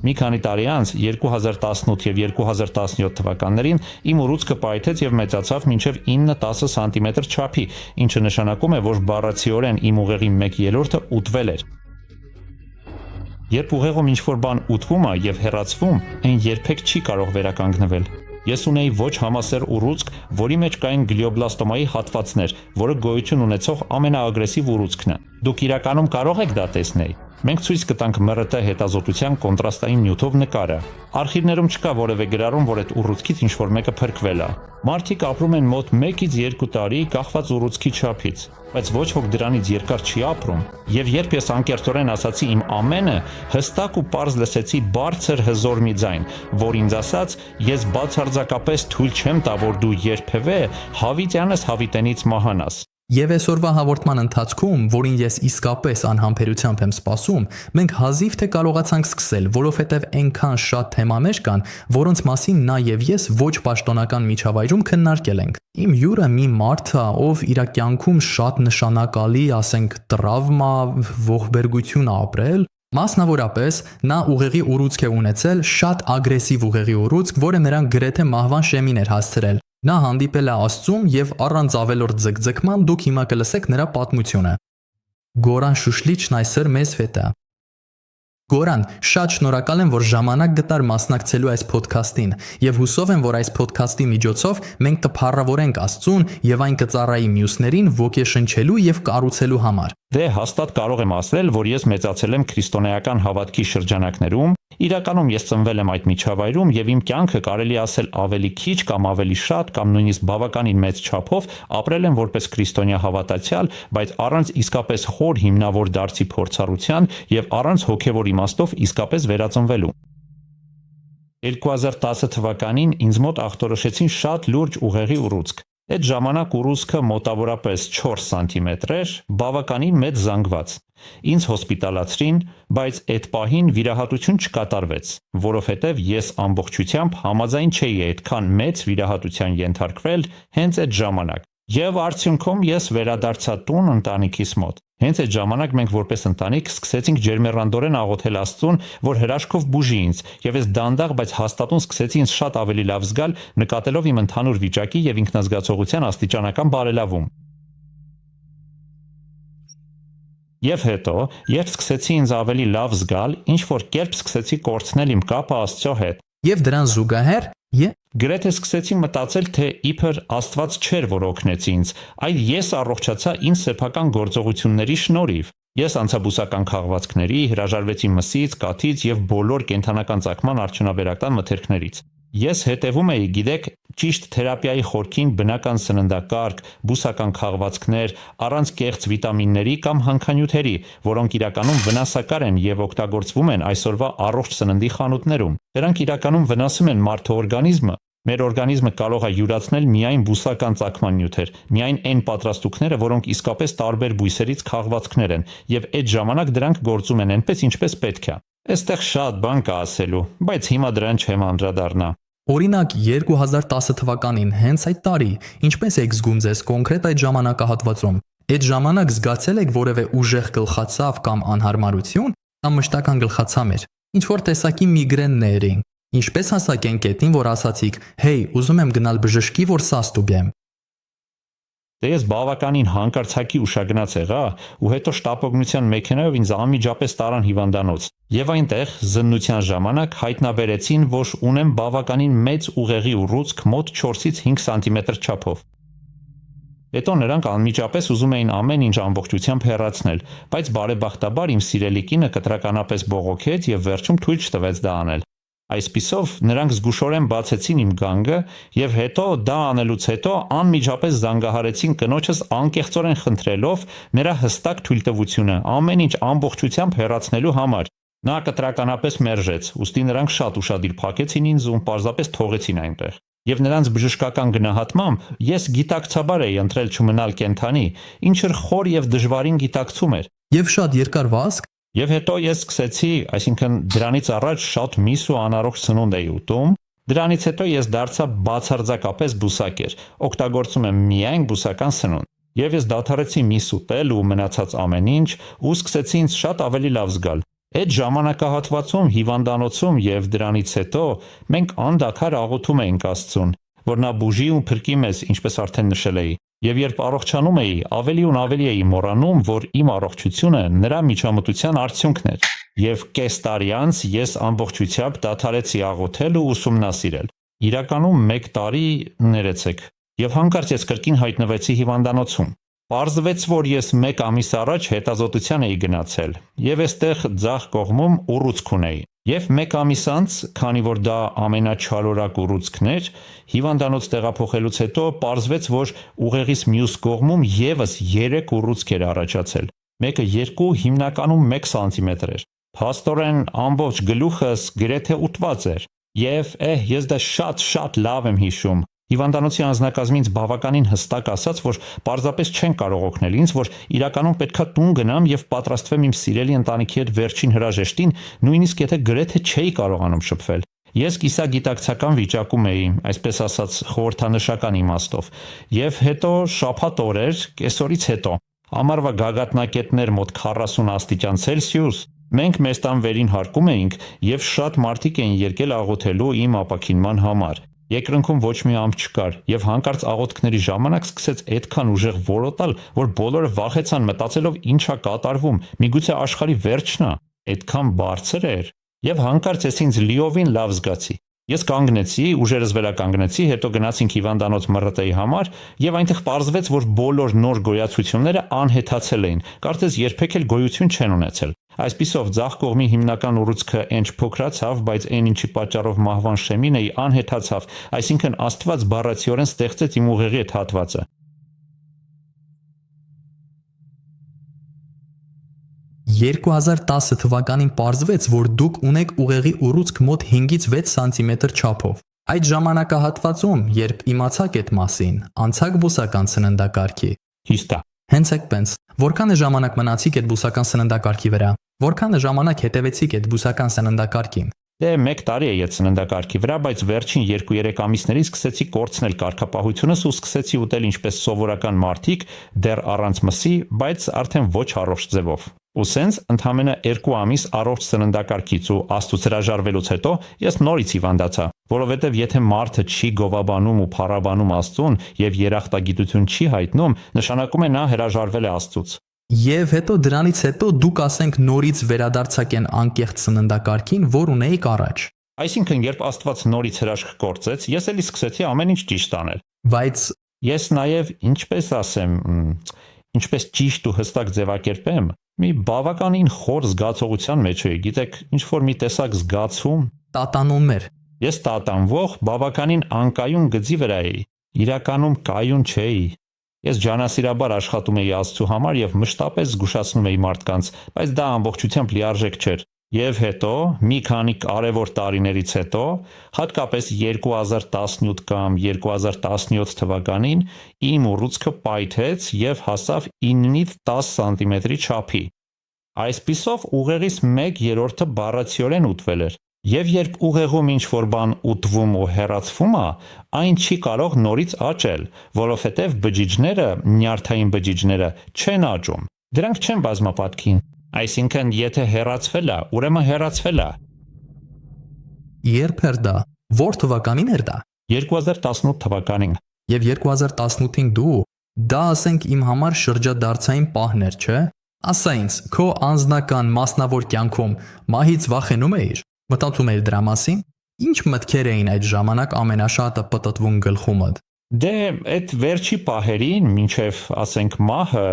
Մի քանի տարի անց 2018 եւ 2017 թվականներին իմ ուռուցքը պայթեց եւ մեծացավ մինչեւ 9-10 սանտիմետր չափի, ինչը նշանակում է, որ բառացիորեն իմ ուղեղի 1/3-ը ուտվել էր։ Երբ ուղեղում ինչ-որ բան ուտվում է եւ հեռացվում, այն երբեք չի կարող վերականգնվել։ Ես ունեի ոչ համասեռ ուռուցք, որի մեջ կային գլիոբլաստոմայի հատվածներ, որը գոյություն ունեցող ամենաագրեսիվ ուռուցքն է։ Դուք իրականում կարող եք դա տեսնել։ Մենք ցույց կտանք ՄՌՏ հետազոտության կոնտրաստային նյութով նկարը։ Արխիվներում չկա որևէ գրառում, որ այդ ուռուցքից ինչ-որ մեկը փրկվել է։ Մարդիկ ապրում են մոտ 1-ից 2 տարի կախված ուռուցքի չափից, բայց ոչ ոք դրանից երկար չի ապրում։ Եվ երբ ես անկեղծորեն ասացի իմ ամենը, հստակ ու պարզ լսեցի բարձր հզոր մի ձայն, որ ինձ ասաց, ես բացարձակապես թույլ չեմ տա, որ դու երբևէ հավիտյանս հավիտենից մահանաս։ Եվ այսօրվա հաղորդման ընթացքում, որին ես իսկապես անհամբերությամբ եմ սպասում, մենք հազիվ թե կարողացանք սկսել, որովհետև այնքան շատ թեմաներ կան, որոնց մասին նա եւ ես ոչ պաշտոնական միջավայրում քննարկել ենք։ Իմ հյուրը մի մարդ է, ով իր կյանքում շատ նշանակալի, ասենք, տրավմա, ողբերգություն ա ապրել։ Մասնավորապես, նա ուղեղի ուռուցք է ունեցել, շատ ագրեսիվ ուղեղի ուռուցք, որը նրան գրեթե մահվան շեմին էր հասցրել։ Նա հանդիպել է Աստծուն եւ առանց ավելորդ ձգձգման դուք հիմա կլսեք նրա պատմությունը։ Գորան Շուշլիչն այսօր մեզ հետ է։ Գորան, շատ շնորհակալ եմ, որ ժամանակ գտար մասնակցելու այս ոդքասթին եւ հուսով եմ, որ այս ոդքասթի միջոցով մենք կփառավորենք Աստծուն եւ այն կծառայի մյուսներին ոգեշնչելու եւ կառուցելու համար։ Դե հաստատ կարող եմ ասել, որ ես մեծացել եմ քրիստոնեական հավատքի շրջանակներում, իրականում ես ծնվել եմ այդ միջավայրում եւ իմ կյանքը կարելի ասել ավելի քիչ կամ ավելի շատ կամ նույնիսկ բավականին մեծ չափով ապրել եմ որպես քրիստոնյա հավատացյալ, բայց առանց իսկապես խոր հիմնավոր դարձի փորձառության եւ առանց հոգեվոր իմաստով իսկապես վերածնվելու։ 2010 թվականին ինձ մոտ ախտորոշեցին շատ լուրջ ուղեղի ուռուցք։ Այդ ժամանակ ուռուցքը մոտավորապես 4 սանտիմետր էր, բավականին մեծ զանգված։ Ինձ հոսպիտալացրին, բայց այդ պահին վիրահատություն չկատարվեց, որովհետև ես ամբողջությամբ համաձայն չէի այդքան մեծ վիրահատության ենթարկվել հենց այդ ժամանակ։ Եվ արդյունքում ես վերադարձա տուն ընտանիքիս մոտ։ Հենց այդ ժամանակ մենք որպես ընտանիք սկսեցինք ջերմեռանդորեն աղոթել Աստծուն, որ հրաշքով բուժի ինձ, եւ ես դանդաղ, բայց հաստատուն սկսեցի ինձ շատ ավելի լավ զգալ, նկատելով իմ ընդհանուր վիճակի եւ ինքնազգացողության աստիճանական բարելավում։ Եվ հետո, երբ սկսեցի ինձ ավելի լավ զգալ, ինչ որ կերպ սկսեցի կորցնել իմ կապը Աստծո հետ։ Եվ դրան զուգահեռ Գրեթե սկսեցի մտածել, թե իբր Աստված չէր, որ օգնեց ինձ, այլ ես առողջացա ինձ սեփական գործողությունների շնորհիվ։ Ես անցա բուսական քաղվածքների, հրաժարվեցի մսից, կաթից եւ բոլոր կենդանական ծագման արդյունաբերական մթերքներից։ Ես հետևում էի, գիտեք, ճիշտ թերապիայի խորքին բնական սննդակարգ, բուսական քաղվածքներ, առանց կեղծ վիտամինների կամ հանքանյութերի, որոնք իրականում վնասակար են եւ օգտագործվում են այսօրվա առողջ սննդի խանութներում։ Դրանք իրականում վնասում են մարդու օրգանիզմը։ Մեր օրգանիզմը կարող է յուրացնել միայն բուսական ծագման նյութեր, միայն այն պատրաստուկները, որոնք իսկապես տարբեր բույսերից քաղվածքներ են, եւ այդ ժամանակ դրանք գործում են այնպես, ինչպես պետք է։ Այստեղ շատ բան կա ասելու, բայց հիմա դրան չեմ անդրադառնա։ Օրինակ 2010 թվականին հենց այդ տարի, ինչպես եք զգում ձեզ կոնկրետ այդ ժամանակահատվածում։ Այդ ժամանակ զգացել եք որևէ ուժեղ գլխացավ կամ անհարմարություն, կամ մշտական գլխացամ էր։ Ինչ որ տեսակի միգրեններ էին։ Ինչպես հասակ այն կետին, որ ասացիք, «Հեյ, ուզում եմ գնալ բժշկի, որ սաստուգեմ»։ Դե ես բավականին հանկարծակի ուշագնաց եղա, ու հետո շտապօգնության մեքենայով ինձ անմիջապես տարան հիվանդանոց։ Եվ այնտեղ զննության ժամանակ հայտնաբերեցին, որ ունեմ բավականին մեծ ուղեղի ուռուցք մոտ 4-ից 5 սանտիմետր չափով։ Հետո նրանք անմիջապես ուզում էին ամեն ինչ ամբողջությամբ հեռացնել, բայց բարեբախտաբար իմ սիրելի կինը կտրականապես բողոքեց եւ վերջում թույլ չտվեց դա անել։ Այսպիսով նրանք զգուշորեն բացեցին իմ գանգը եւ հետո դա անելուց հետո անմիջապես զանգահարեցին կնոջս անկեղծորեն խնդրելով նրա հստակ թույլտվությունը ամեն ինչ ամբողջությամբ հեռացնելու համար։ Նա կտրականապես մերժեց, ուստի նրանք շատ ուշադիր փակեցին ինձ ու պարզապես թողեցին այնտեղ։ Եվ նրանց բժշկական գնահատմամբ ես գիտակցաբար էի ընտրել չմնալ կենթանի, ինչը խոր եւ դժվարին գիտակցում էր։ Եվ շատ երկար վազք։ Եվ հետո ես սկսեցի, այսինքն դրանից առաջ շատ միս ու անառողջ սնունդ էի ուտում, դրանից հետո ես դարձա բացարձակապես բուսակեր, օգտագործում եմ միայն բուսական սնունդ։ Եվ ես դադարեցի միս ուտել ու մնացած ամեն ինչ ու սկսեցի ինձ շատ ավելի լավ զգալ։ Այդ ժամանակահատվածում հիվանդանոցում եւ դրանից հետո մենք անդադար աղոթում էինք Աստծուն, որ նա բուժի ու փրկի մեզ, ինչպես արդեն նշել էի։ Եվ երբ առողջանում էի, ավելի ու ավելի էի մոռանում, որ իմ առողջությունը նրա միջամտության արդյունքն էր։ Եվ կես տարի անց ես ամբողջությամբ դադարեցի աղոթել ու ուսումնասիրել։ Իրականում 1 տարի ներեցեք։ Եվ հանկարծ ես կրկին հայտնվեցի հիվանդանոցում։ Պարզվեց, որ ես 1 ամիս առաջ հետազոտության էի գնացել եւ այստեղ ձախ կողմում ուռուցք ունեի։ Եվ 1 ամիս անց, քանի որ դա ամենաչարորակ ուռուցքն էր, հիվանդանոց տեղափոխելուց հետո պարզվեց, որ ուղեղիս մյուս կողմում եւս 3 ուռուցք էր առաջացել։ Մեկը 2, հիմնականում 1 սանտիմետր էր։ Փաստորեն ամբողջ գլուխս գրեթե ուտված էր։ Եվ ես դա շատ լավ եմ հիշում։ Հիվանդանոցի անձնակազմինց բավականին հստակ ասաց, որ պարզապես չեն կարող օգնել ինձ, որ իրականում պետքա տուն գնամ եւ պատրաստվեմ իմ սիրելի ընտանիքի հետ վերջին հրաժեշտին, նույնիսկ եթե գրեթե չէի կարողանում շփվել։ Ես կիսագիտակցական վիճակում էի, այսպես ասած, խորհրդանշական իմաստով, եւ հետո շաբաթ օրեր, կեսօրից հետո, ամառվա գագաթնակետներ մոտ 40 աստիճան Ցելսիուս, մենք մեզ տան վերին հարկում էինք եւ շատ մարդիկ էին եկել աղոթելու իմ ապաքինման համար։ Երկրնքում ոչ մի ամպ չկար, եւ հանկարծ աղոթքների ժամանակ սկսեց այդքան ուժեղ որոտալ, որ բոլորը վախեցան, մտածելով ինչա կատարվում, միգուցե աշխարհի վերջն է, այդքան բարձր էր, եւ հանկարծ ես ինձ լիովին լավ զգացի։ Ես կանգնեցի, ուժերս վերականգնեցի, հետո գնացինք հիվանդանոց ՄՌՏ-ի համար, եւ այնտեղ պարզվեց, որ բոլոր նոր գոյացությունները անհեթացել էին, կարծես երբեք էլ գոյություն չեն ունեցել։ Այսպիսով ձախ կողմի հիմնական ուռուցքը ինչ փոքրացավ, բայց այն ինչի պատճառով մահվան շեմին էի անհեթացավ, այսինքն Աստված բառացիորեն ստեղծեց իմ ուղեղի այդ հատվածը։ 2010 թվականին պարզվեց, որ դուք ունեք ուղեղի ուռուցք մոտ 5-ից 6 սանտիմետր չափով։ Այդ ժամանակահատվածում, երբ իմացաք այդ մասին, անցաք բուսական սննդակարգի։ Հիստ է։ Հենց այդպես, որքան է ժամանակ մնացիք այդ բուսական սննդակարգի վրա։ Որքան է ժամանակ հետևեցիք այդ բուսական սննդակարգին։ Դե 1 տարի է այդ սննդակարգի վրա, բայց վերջին 2-3 ամիսներից սկսեցի կորցնել կարգապահությունս ու սկսեցի ուտել ինչպես սովորական մարդիկ, դեռ առանց մսի, բայց արդեն ոչ առողջ ձևով։ Ու սենց ընդամենը 2 ամիս առողջ սննդակարգից ու Աստծուց հրաժարվելուց հետո ես նորից հիվանդացա, որովհետև եթե մարդը չի գովաբանում ու փառաբանում Աստծուն եւ երախտագիտություն չի հայտնում, նշանակում է նա հրաժարվել է Աստծուց։ Եվ հետո դրանից հետո դուք ասենք նորից վերադարձաք այն անկեղծ սննդակարգին, որ ունեիք առաջ։ Այսինքն, երբ Աստված նորից հրաշք կործեց, ես էլի սկսեցի ամեն ինչ ճիշտ անել։ Բայց ես նաեւ, ինչպես ասեմ, ինչպես ճիշտ ու հստակ ձևակերպեմ, մի բավականին խոր զգացողության մեջ էի, գիտեք, ինչ որ մի տեսակ զգացում, տատանվում էր։ Ես տատանվող բավականին անկայուն գծի վրա էի, իրականում կայուն չէի։ Ես ջանասիրաբար աշխատում էի Աստծու համար եւ մշտապես զգուշացնում էի մարդկանց, բայց դա ամբողջությամբ լիարժեք չէր։ Եվ հետո, մի քանի կարևոր տարիներից հետո, հատկապես 2017 կամ 2017 թվականին, իմ ուռուցքը պայթեց եւ հասավ 9-ից 10 սանտիմետրի չափի։ Այսպիսով ուղեղիս 1/3-ը բառացիորեն ուտվել էր։ Եվ երբ ուղեղում ինչ-որ բան ուտվում ու հեռացվում է, այն չի կարող նորից աճել, որովհետև բջիջները, նյարդային բջիջները չեն աճում։ Դրանք չեն բազմապատկին։ Այսինքն, եթե հեռացվել է, ուրեմն հեռացվել է։ Երբ էր դա։ Որ թվականին էր դա։ 2018 թվականին։ Եվ 2018-ին դու, դա ասենք իմ համար շրջադարձային պահն էր, չէ՞։ Ասա ինձ, քո անձնական մասնավոր կյանքում մահից վախենում էիր։ Մտածում էիր դրա մասին։ Ինչ մտքեր էին այդ ժամանակ ամենաշատը պտտվում գլխումդ։ Դե այդ վերջի պահերին, մինչև ասենք մահը,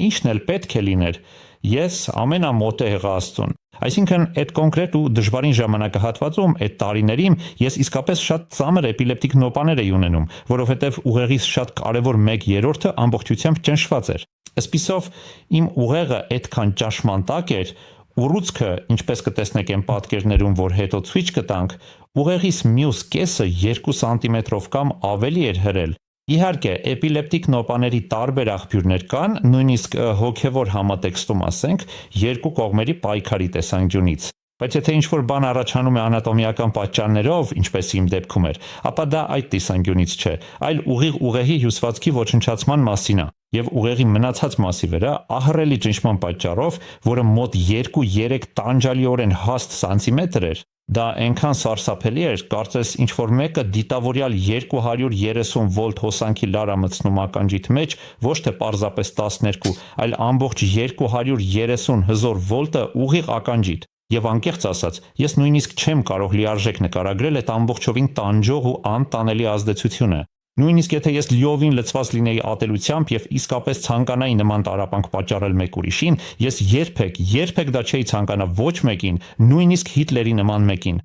ինչն էլ պետք է լիներ, ես ամենամոտ եղա Աստծուն։ Այսինքն այդ կոնկրետ ու դժվարին ժամանակահատվածում այդ տարիներին ես իսկապես շատ ծանր էպիլեպտիկ նոպաներ էի ունենում, որովհետև ուղեղիս շատ կարևոր 1/3-ը ամբողջությամբ ճնշված էր։ Այսպիսով իմ ուղեղը այդքան ճնշման տակ էր, ուռուցքը, ինչպես կտեսնեք այն պատկերներում, որ հետո ցույց կտանք, ուղեղիս մյուս կեսը 2 սանտիմետրով կամ ավելի էր հրել։ Իհարկե, էպիլեպտիկ նոպաների տարբեր աղբյուրներ կան, նույնիսկ հոգևոր համատեքստում ասենք, երկու կողմերի պայքարի տեսանկյունից։ Բայց եթե ինչ-որ բան առաջանում է անատոմիական պատճառներով, ինչպես իմ դեպքում էր, ապա դա այդ տեսանկյունից չէ, այլ ուղիղ ուղեհի հյուսվածքի ոչնչացման մասին է, եւ ուղեղի մնացած մասի վրա ահռելի ճնշման պատճառով, որը մոտ 2-3 տանջալիորեն հաստ սանտիմետր էր, դա այնքան սարսափելի էր, կարծես ինչ-որ մեկը դիտավորյալ 230 վոլտ հոսանքի լար մտցնում ականջիդ մեջ, ոչ թե պարզապես 12, այլ ամբողջ 230 հզոր վոլտը ուղիղ ականջիդ։ Եվ անկեղծ ասած, ես նույնիսկ չեմ կարող լիարժեք նկարագրել այդ ամբողջովին տանջող ու անտանելի ազդեցությունը։ Նույնիսկ եթե ես լիովին լցված լինեի ատելությամբ եւ իսկապես ցանկանայի նման տառապանք պատճառել մեկ ուրիշին, ես երբեք դա չէի ցանկանա ոչ մեկին, նույնիսկ Հիտլերի նման մեկին։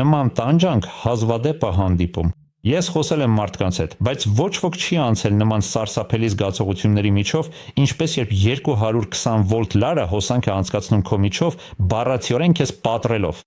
Նման տանջանք հազվադեպ է հանդիպում։ Ես խոսել եմ մարդկանց հետ, բայց ոչ ոք չի անցել նման սարսափելի զգացողությունների միջով, ինչպես երբ 220 վոլտ լարը հոսանք է անցկացնում քո միջով, բառացիորեն քեզ պատռելով։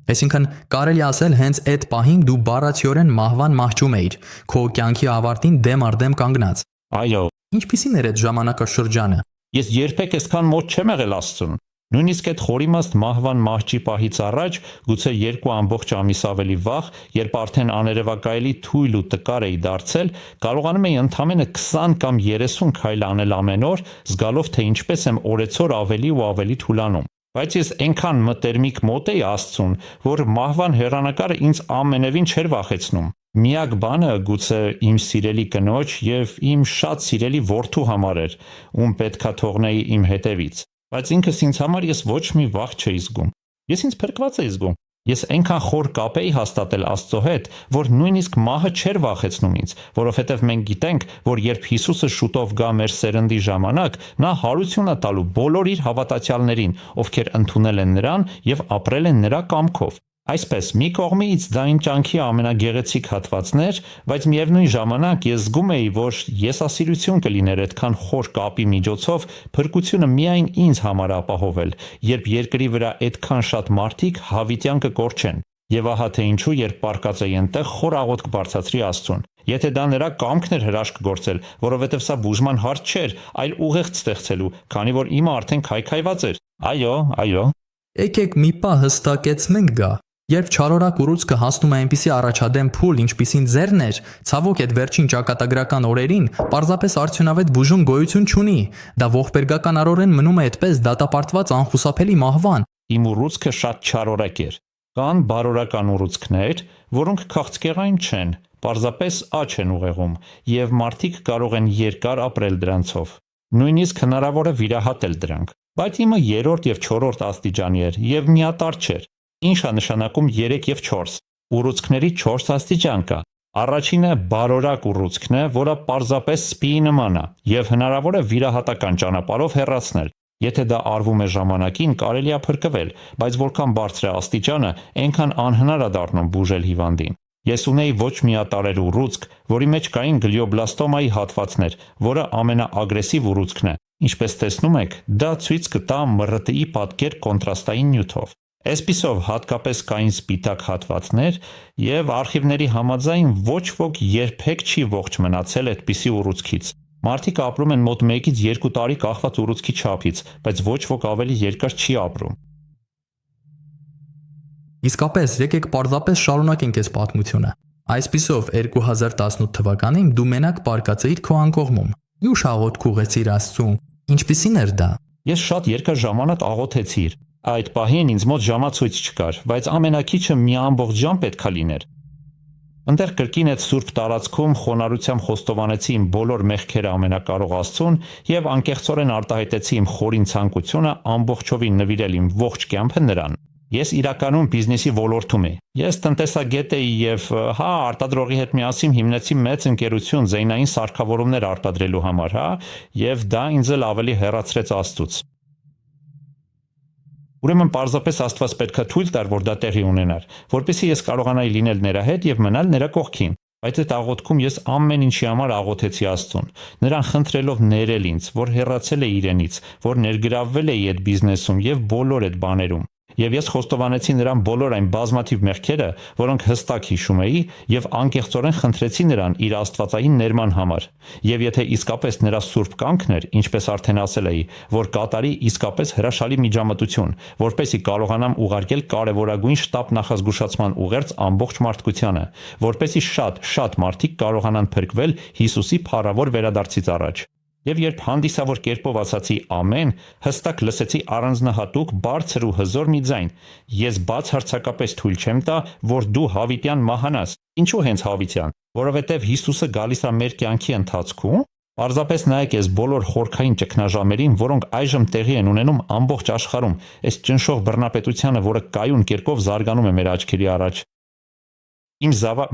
Այսինքն կարելի ասել հենց այդ պահին դու բառացիորեն մահվան մահճում էիր, քո կյանքի ավարտին դեմ առ դեմ կանգնած։ Այո, Ինչպիսին էր այդ ժամանակաշրջանը։ ես երբեք այսքան մոտ չեմ եղել Աստծուն։ Նույնիսկ այդ խորիմաստ մահվան մահճի պահից առաջ, գուցե 2 ամբողջ ամիս ավելի վաղ, երբ արդեն աներևակայելի թույլ ու տկար էի դարձել, կարողանում էի ընդամենը 20 կամ 30 քայլ անել ամեն օր, զգալով թե ինչպես եմ օրեցօր ավելի ու ավելի թուլանում։ Բայց ես այնքան մտերմիկ մոտ էի Աստծուն, որ մահվան հեռանկարը ինձ ամենևին չէր վախեցնում։ Միակ բանը գուցե իմ սիրելի կնոջ եւ իմ շատ սիրելի որդու համար էր, ում պետքա թողնեի իմ հետևից։ Բայց ինքս ինձ համար ես ոչ մի վախ չէի զգում։ Ես ինձ փրկված էի զգում։ Ես այնքան խոր կապ էի հաստատել Աստծո հետ, որ նույնիսկ մահը չէր վախեցնում ինձ, որովհետև մենք գիտենք, որ երբ Հիսուսը շուտով գա մեր սերնդի ժամանակ, նա հարություն է տալու բոլոր իր հավատացյալներին, ովքեր ընդունել են նրան եւ ապրել են նրա կամքով։ Այսպես, մի կողմից դա իմ կյանքի ամենագեղեցիկ հատվածն էր, բայց միևնույն ժամանակ ես զգում էի, որ եսասիրություն կլիներ այդքան խոր կապի միջոցով փրկությունը միայն ինձ համար ապահովել, երբ երկրի վրա այդքան շատ մարդիկ հավիտյան կկորչեն։ Եվ ահա թե ինչու, երբ պառկած էի այնտեղ, խոր աղոթք բարձրացրի Աստծուն։ Եթե դա նրա կամքն էր հրաշք գործել, որովհետև սա բուժման հարց չէր, այլ ուղեղտ ստեղծելու, քանի որ իմը արդեն քայքայված էր։ Այո։ Եկեք մի պահ հստակեցնենք դա։ Երբ չարորակ ուռուցքը հասնում է այնպիսի առաջադեմ փուլ, ինչպիսին ձերն էր, ցավոք այդ վերջին ճակատագրական օրերին պարզապես արդյունավետ բուժում գոյություն չունի։ Դա ողբերգականորեն մնում է այդպես դատապարտված անխուսափելի մահվան։ Իմ ուռուցքը շատ չարորակ էր։ Կան բարորական ուռուցքներ, որոնք քաղցկեղային չեն, պարզապես աջ են ուղեղում, եւ մարդիկ կարող են երկար ապրել դրանցով։ Նույնիսկ հնարավոր է վիրահատել դրանք։ Բայց իմը 3-րդ եւ 4-րդ աստիճանի էր եւ միատարր չէր։ Ինչ է նշանակում 3 եւ 4։ Ուռուցքների 4 աստիճան կա։ Առաջինը բարորակ ուռուցքն է, որը պարզապես սպիի նման է եւ հնարավոր է վիրահատական ճանապարհով հեռացնել։ Եթե դա արվում է ժամանակին, կարելի է փրկվել, բայց որքան բարձր է աստիճանը, այնքան անհնար է դառնում բուժել հիվանդին։ Ես ունեի ոչ միատարր ուռուցք, որի մեջ կային գլիոբլաստոմայի հատվածներ, որը ամենաագրեսիվ ուռուցքն է։ Ինչպես տեսնում եք, դա ցույց կտա ՄՌՏ-ի պատկեր կոնտրաստային նյութով։ Այսպիսով հատկապես կային սպիտակ հատվածներ եւ արխիվների համաձայն ոչ ոք երբեք չի ողջ մնացել այդպիսի ուռուցքից։ Մարդիկ ապրում են մոտ 1-ից 2 տարի կախված ուռուցքի չափից, բայց ոչ ոք ավելի երկար չի ապրում։ Իսկապես, եկեք պարզապես շարունակենք այս պատմությունը։ Այսպիսով 2018 թվականին դու մենակ պարկած էիր քո անկողմում։ Ինչ աղոթք ուղեցիր Աստծուն։ Ինչպիսին էր դա։ Ես շատ երկար ժամանակ աղոթեցի։ Այդ պահին ինձ մոտ ժամացույց չկար, բայց ամենակիչը մի ամբողջ ժամ պետքա լիներ։ Այնտեղ կրկին այդ սուրբ տարածքում խոնարհությամբ խոստովանեցի իմ բոլոր մեղքերը ամենակարող Աստծուն եւ անկեղծորեն արտահայտեցի իմ խորին ցանկությունը ամբողջովին նվիրել իմ ողջ կյանքը նրան։ Ես իրականում բիզնեսի ոլորտում եմ։ Ես տնտեսագետ էի եւ արտադրողի հետ միասին հիմնեցի մեծ ընկերություն զեյնային սարքավորումներ արտադրելու համար, եւ դա ինձ էլ ավելի հեռացրեց Աստծուց։ Ուրեմն պարզապես Աստված պետքա թույլ տար, որ դա տեղի ունենար, որպեսզի ես կարողանայի լինել նրա հետ եւ մնալ նրա կողքին։ Բայց այդ աղոթքում ես ամեն ինչի համար աղոթեցի Աստծուն, նրան խնդրելով ներել ինձ, որ հեռացել է իրենից, որ ներգրավվել էի այդ բիզնեսում եւ բոլոր այդ բաներում։ Եվ ես խոստովանեցի նրան բոլոր այն բազմաթիվ մեղքերը, որոնք հստակ հիշում էի, եւ անկեղծորեն խնդրեցի նրան իր աստվածային ներման համար։ Եվ եթե իսկապես նրա սուրբ կամքն էր, ինչպես արդեն ասել էի, որ կատարի իսկապես հրաշալի միջամտություն, որպեսզի կարողանամ ուղարկել կարևորագույն շտապ նախազգուշացման ուղերձ ամբողջ մարդկությանը, որպեսզի շատ մարդիկ կարողանան փրկվել Հիսուսի փառավոր վերադարձից առաջ։ Եվ երբ հանդիսավոր կերպով ասացի ամեն, հստակ լսեցի առանձնահատուկ, բարձր ու հզոր մի ձայն. ես բացարձակապես թույլ չեմ տա, որ դու հավիտյան մահանաս։ Ինչու հենց հավիտյան։ Որովհետև Հիսուսը գալիս է մեր կյանքի ընթացքում։ Պարզապես նայեք այս բոլոր խորքային ճգնաժամերին, որոնք այժմ տեղի են ունենում ամբողջ աշխարհում, այս ճնշող բռնապետությանը, որը կայուն կերպով զարգանում է մեր աչքերի առաջ։ Իմ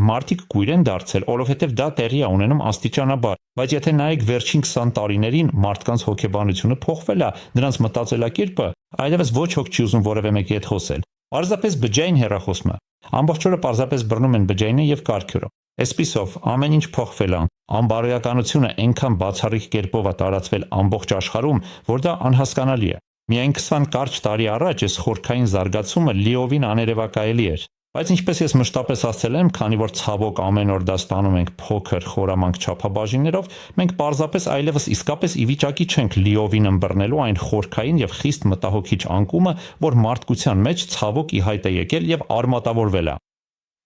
մարդիկ կույր են դարձել, որովհետև դա տեղի է ունենում աստիճանաբար, բայց եթե նայեք վերջին 20 տարիներին, մարդկանց հոգեբանությունը փոխվել է, նրանց մտածելակերպը, այլևս ոչ ոք չի ուզում որևէ մեկի հետ խոսել։ Պարզապես բջջային հեռախոսում է։ Ամբողջ օրը պարզապես բռնում են բջջայինը եւ կարգյուրը։ Այսպիսով, ամեն ինչ փոխվել է։ Անբարոյականությունը այնքան բացառիկ կերպով է տարածվել ամբողջ աշխարհում, որ դա անհասկանալի է։ Միայն 20 կարճ տարի առաջ այս խորքային զարգացումը լիովին աներևակայելի էր։ Բայց ինչպես ես մշտապես ասել եմ, քանի որ ցավոք ամեն օր դա ստանում ենք փոքր խորամանկ չափաբաժիններով, մենք պարզապես այլևս իսկապես ի վիճակի չենք լիովին ըմբռնելու այն խորքային եւ խիստ մտահոգիչ անկումը, որ մարդկության մեջ ցավոք ի հայտ է եկել եւ արմատավորվել է։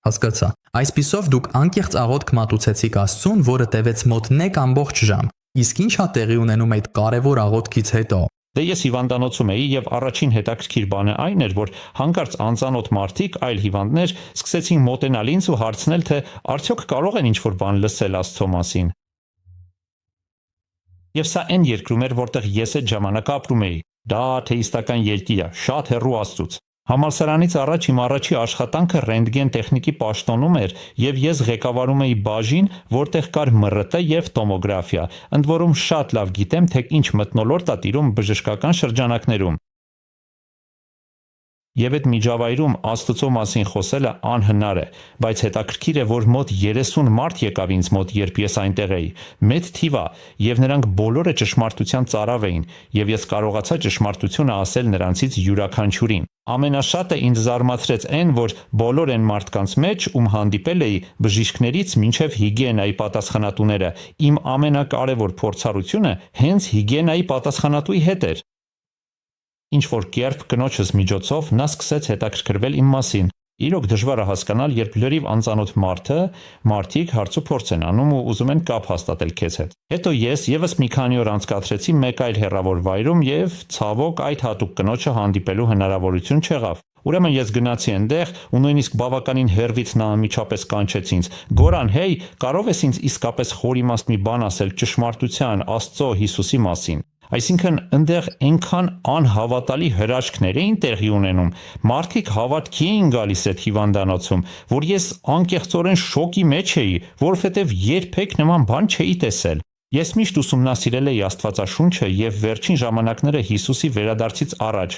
Հասկացա։ Այսպիսով դուք անկեղծ աղոթք մատուցեցիք Աստծուն, որը տևեց մոտ 1 ամբողջ ժամ։ Իսկ ի՞նչ է տեղի ունենում այդ կարևոր աղոթքից հետո։ Դե ես հիվանդանոցում էի եւ առաջին հետաքրքիր բանը այն էր, որ հանկարծ անծանոթ մարդիկ, այլ հիվանդներ սկսեցին մոտենալ ինձ ու հարցնել, թե արդյոք կարող են ինչ-որ բան լսել Աստծո մասին։ Եվ սա այն երկրում էր, որտեղ ես այդ ժամանակ ապրում էի։ Դա աթեիստական երկիր է, շատ հեռու Աստծուց։ Համալսարանից առաջ իմ առաջի աշխատանքը ռենտգեն տեխնիկի պաշտոնում էր եւ ես ղեկավարում էի բաժին, որտեղ կար ՄՌՏ եւ տոմոգրաֆիա, ընդ որում շատ լավ գիտեմ, թե ինչ մթնոլորտ է տիրում բժշկական շրջանակներում։ Եվ այդ միջավայրում Աստծո մասին խոսելը անհնար է, բայց հետաքրքիր է, որ մոտ 30 մարդ եկավ ինձ մոտ, երբ ես այնտեղ էի։ Մեծ թիվ է, եւ նրանք բոլորը ճշմարտության ծարավ էին, եւ ես կարողացա ճշմարտությունը ասել նրանցից յուրաքանչյուրին։ Ամենաշատը ինձ զարմացրեց այն, որ բոլոր այն մարդկանց մեջ, ում հանդիպել էի, բժիշկներից մինչև հիգիենայի պատասխանատուները, իմ ամենակարևոր փորձառությունը հենց հիգիենայի պատասխանատուի հետ էր։ Ինչ որ կերպ կնոջս միջոցով նա սկսեց հետաքրքրվել իմ մասին։ Իրոք դժվար է հասկանալ, երբ լրիվ անծանոթ մարդիկ հարցուփորձ են անում ու ուզում են կապ հաստատել քեզ հետ։ Հետո ես եւս մի քանի օր անցկացրեցի մեկ այլ հեռավոր վայրում եւ ցավոք այդ հատուկ կնոջը հանդիպելու հնարավորություն չեղավ։ Ուրեմն ես գնացի այնտեղ ու նույնիսկ բավականին հեռվից նա անմիջապես կանչեց ինձ. «Գորան, հեյ, կարող ես ինձ իսկապես խորիմաստ մի բան ասել ճշմարտության, Աստծո, Հիսուսի մասին»։ Այսինքն այնտեղ այնքան անհավատալի հրաշքներ էին տեղի ունենում, մարդիկ հավատքի էին գալիս այդ հիվանդանոցում, որ ես անկեղծորեն շոկի մեջ էի, որովհետև երբեք նման բան չէի տեսել։ Ես միշտ ուսումնասիրել էի Աստվածաշունչը եւ վերջին ժամանակները Հիսուսի վերադարձից առաջ,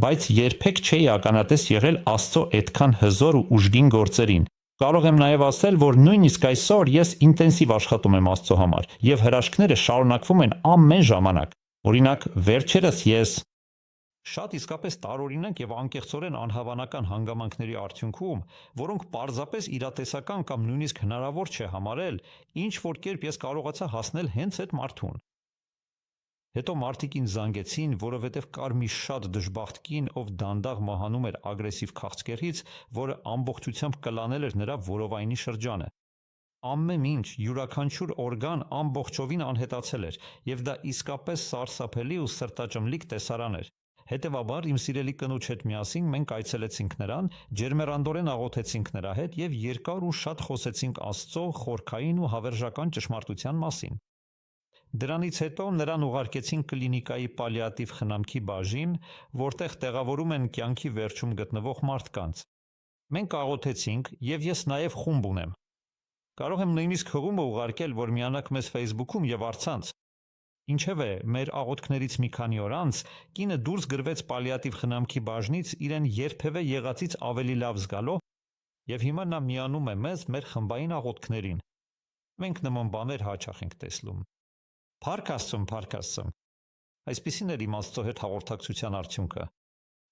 բայց երբեք չէի ականատես եղել Աստծո այդքան հզոր ու ուժգին գործերին։ Կարող եմ նաև ասել, որ նույնիսկ այսօր ես ինտենսիվ աշխատում եմ Աստծո համար եւ հրաշքները շարունակվում են ամեն ժամանակ։ Օրինակ, վերջերս ես շատ իսկապես տարօրինակ եւ անկեղծորեն անհավանական հանգամանքների արդյունքում, որոնք պարզապես իրատեսական կամ նույնիսկ հնարավոր չէ համարել, ինչ որ կերպ ես կարողացա հասնել հենց այդ մարդուն։ Հետո մարդիկ ինձ զանգեցին, որովհետև կար մի շատ դժբախտ կին, ով դանդաղ մահանում էր ագրեսիվ քաղցկեղից, որը ամբողջությամբ կլանել էր նրա որովայնի շրջանը։ Ամեն ինչ, յուրաքանչյուր օրգան ամբողջովին անհետացել էր, եւ դա իսկապես սարսափելի ու սրտաճմլիկ տեսարան էր։ Հետևաբար, իմ սիրելի կնոջ հետ միասին մենք այցելեցինք նրան, ջերմեռանդորեն աղոթեցինք նրա հետ եւ երկար ու շատ խոսեցինք Աստծո խորքային ու հավերժական ճշմարտության մասին։ Դրանից հետո նրան ուղարկեցին կլինիկայի պալիատիվ խնամքի բաժին, որտեղ տեղավորում են կյանքի վերջում գտնվող մարդկանց։ Մենք աղոթեցինք եւ ես նաեւ խումբ ունեմ։ Կարող եմ նույնիսկ հղումը ուղարկել, որ միանաք մեզ Facebook-ում եւ առցանց։ Ինչևէ, մեր աղոթքներից մի քանի օր անց կինը դուրս գրվեց պալիատիվ խնամքի բաժնից իրեն երբևէ եղածից ավելի լավ զգալով եւ հիմա նա միանում է մեզ մեր խմբային աղոթքներին։ Մենք նման բաներ հաճախ ենք տեսնում։ Փառք Աստծուն, փառք Աստծուն։ Այսպիսին էր իմ Աստծո հետ հաղորդակցության արդյունքը։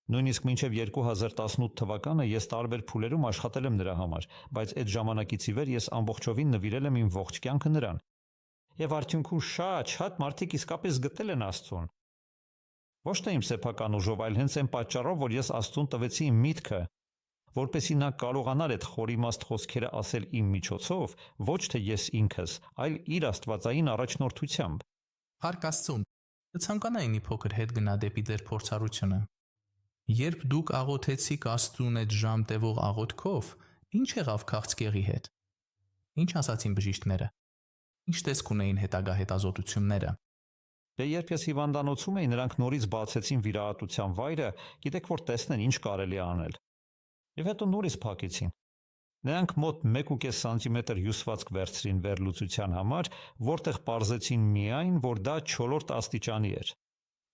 Նույնիսկ մինչև 2018 թվականը ես տարբեր փուլերում աշխատել եմ նրա համար, բայց այդ ժամանակից ի վեր ես ամբողջովին նվիրել եմ իմ ողջ կյանքը նրան։ Եվ արդյունքում շատ մարդիկ իսկապես գտել են Աստծուն։ Ոչ թե իմ սեփական ուժով, այլ հենց այն պատճառով, որ ես Աստծուն տվեցի իմ միտքը, որպեսզի նա կարողանար այդ խորիմաստ խոսքերը ասել իմ միջոցով, ոչ թե ես ինքս, այլ իր աստվածային առաջնորդությամբ։ Փառք Աստծուն։ Կցանկանայի մի փոքր հետ գնա դեպի ձեր փորձառությունը։ Երբ դուք աղոթեցիք Աստծուն այդ ժամ տևող աղոթքով, ինչ եղավ քաղցկեղի հետ։ Ինչ ասացին բժիշկները։ Ինչ տեսք ունեին հետագա հետազոտությունները։ Դե երբ ես հիվանդանոցում էի, նրանք նորից բացեցին վիրահատության վայրը, գիտեք որ տեսնեն ինչ կարելի է անել։ Եվ հետո նորից փակեցին։ Նրանք մոտ 1.5 սանտիմետր հյուսվածք վերցրին վերլուծության համար, որտեղ պարզեցին միայն, որ դա 4-րդ աստիճանի էր։